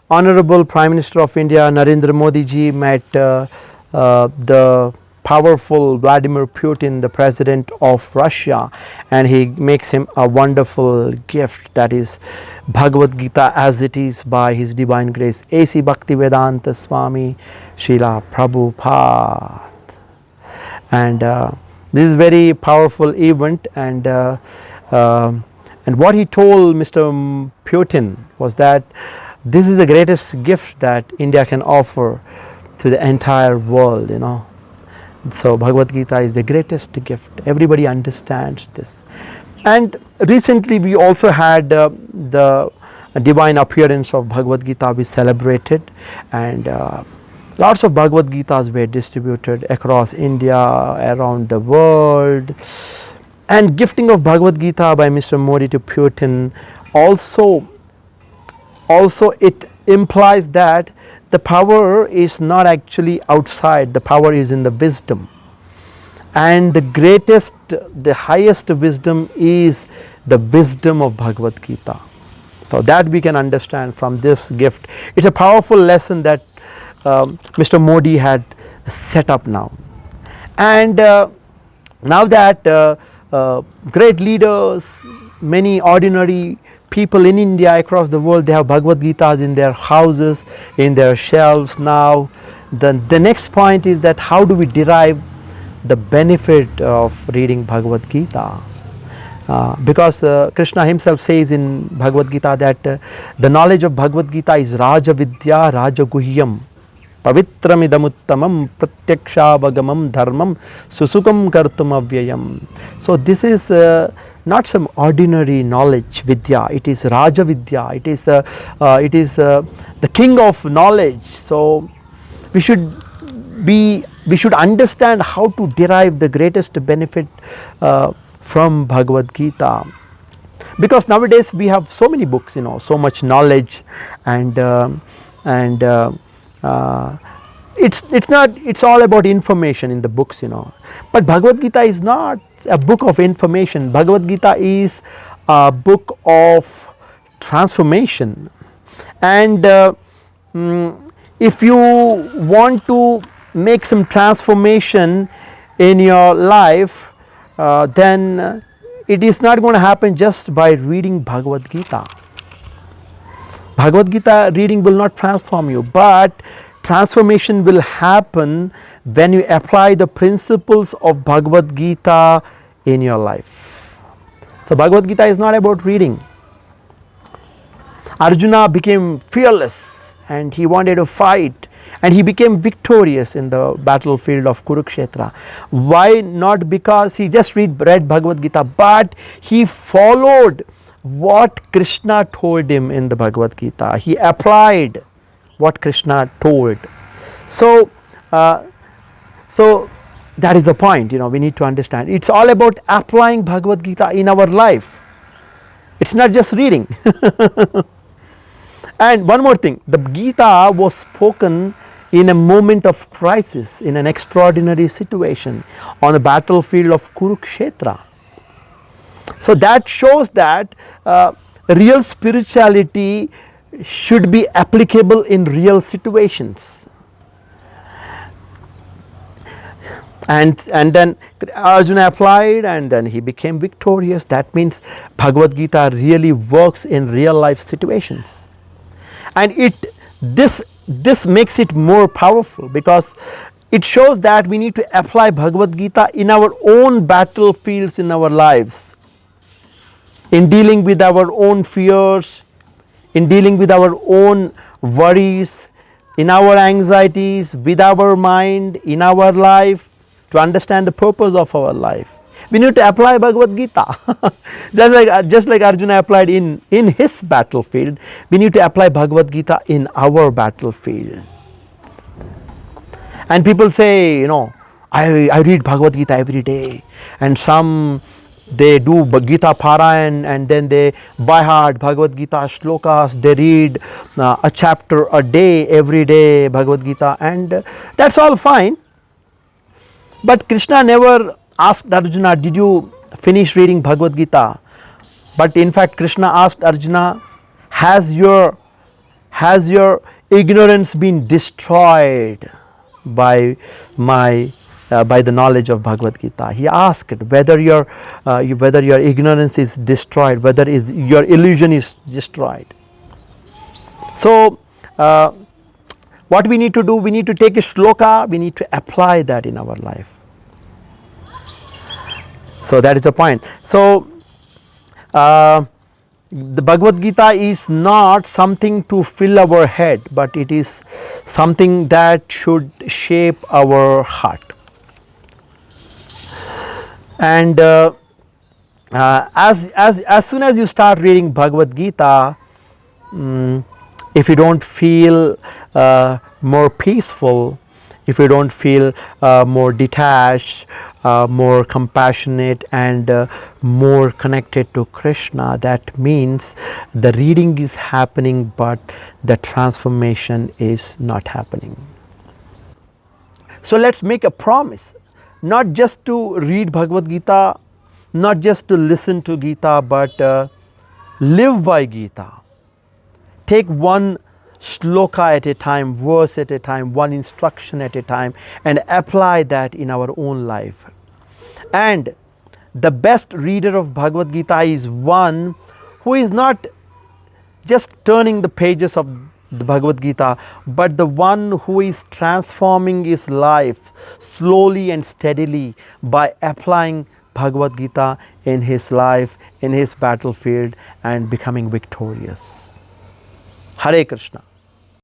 Honorable Prime Minister of India Narendra Modi ji met the powerful Vladimir Putin, the president of Russia, and he makes him a wonderful gift, that is Bhagavad Gita as it is by His Divine Grace A.C. Bhaktivedanta Swami Srila Prabhupada. And this is very powerful event, and what he told Mr. Putin was that this is the greatest gift that India can offer to the entire world, you know. So Bhagavad Gita is the greatest gift. Everybody understands this. And recently we also had the divine appearance of Bhagavad Gita we celebrated, and lots of Bhagavad Gitas were distributed across India, around the world. And gifting of Bhagavad Gita by Mr. Modi to Putin also it implies that the power is not actually outside, the power is in the wisdom, and the highest wisdom is the wisdom of Bhagavad Gita. So that we can understand from this gift. It's a powerful lesson that Mr. Modi had set up now. And now that great leaders, many ordinary people in India, across the world, they have Bhagavad Gitas in their houses, in their shelves now. Then the next point is that how do we derive the benefit of reading Bhagavad Gita? Because Krishna himself says in Bhagavad Gita that the knowledge of Bhagavad Gita is Raja Vidya Raja Guhyam Pavitram idamuttamam pratyakshabagamam dharmam susukam kartum avyayam. So this is not some ordinary knowledge, Vidya. It is Raja Vidya. It is the king of knowledge. So we should understand how to derive the greatest benefit from Bhagavad Gita. Because nowadays we have so many books, you know, so much knowledge, and it's all about information in the books, you know. But Bhagavad Gita is not a book of information. Bhagavad Gita is a book of transformation. And if you want to make some transformation in your life, then it is not going to happen just by reading Bhagavad Gita. Bhagavad Gita reading will not transform you, but transformation will happen when you apply the principles of Bhagavad Gita in your life. So Bhagavad Gita is not about reading. Arjuna became fearless and he wanted to fight, and he became victorious in the battlefield of Kurukshetra. Why? Not because he just read Bhagavad Gita, but he followed what Krishna told him in the Bhagavad Gita. He applied what Krishna told. So that is the point, you know, we need to understand. It's all about applying Bhagavad Gita in our life. It's not just reading. And one more thing, the Gita was spoken in a moment of crisis, in an extraordinary situation on the battlefield of Kurukshetra. So that shows that real spirituality should be applicable in real situations. And then Arjuna applied, and then he became victorious. That means Bhagavad Gita really works in real life situations. And this makes it more powerful, because it shows that we need to apply Bhagavad Gita in our own battlefields in our lives, in dealing with our own fears, in dealing with our own worries, in our anxieties, with our mind, in our life, to understand the purpose of our life. We need to apply Bhagavad Gita. just like Arjuna applied in his battlefield, we need to apply Bhagavad Gita in our battlefield. And people say, you know, I read Bhagavad Gita every day, and some they do Gita Parayan, and then they by heart Bhagavad Gita shlokas, they read a chapter a day, every day Bhagavad Gita, and that's all fine. But Krishna never asked Arjuna, did you finish reading Bhagavad Gita? But in fact Krishna asked Arjuna, has your has your ignorance been destroyed by by the knowledge of Bhagavad Gita? He asked whether whether your ignorance is destroyed, whether your illusion is destroyed. So what we need to do, we need to take a shloka, we need to apply that in our life. So that is the point. So the Bhagavad Gita is not something to fill our head, but it is something that should shape our heart. And as soon as you start reading Bhagavad Gita, if you don't feel more peaceful, if you don't feel more detached, more compassionate and more connected to Krishna, that means the reading is happening but the transformation is not happening. So let's make a promise, not just to read Bhagavad Gita, not just to listen to Gita, but live by Gita. Take one shloka at a time, verse at a time, one instruction at a time, and apply that in our own life. And the best reader of Bhagavad Gita is one who is not just turning the pages of the Bhagavad Gita, but the one who is transforming his life slowly and steadily by applying Bhagavad Gita in his life, in his battlefield, and becoming victorious. Hare Krishna.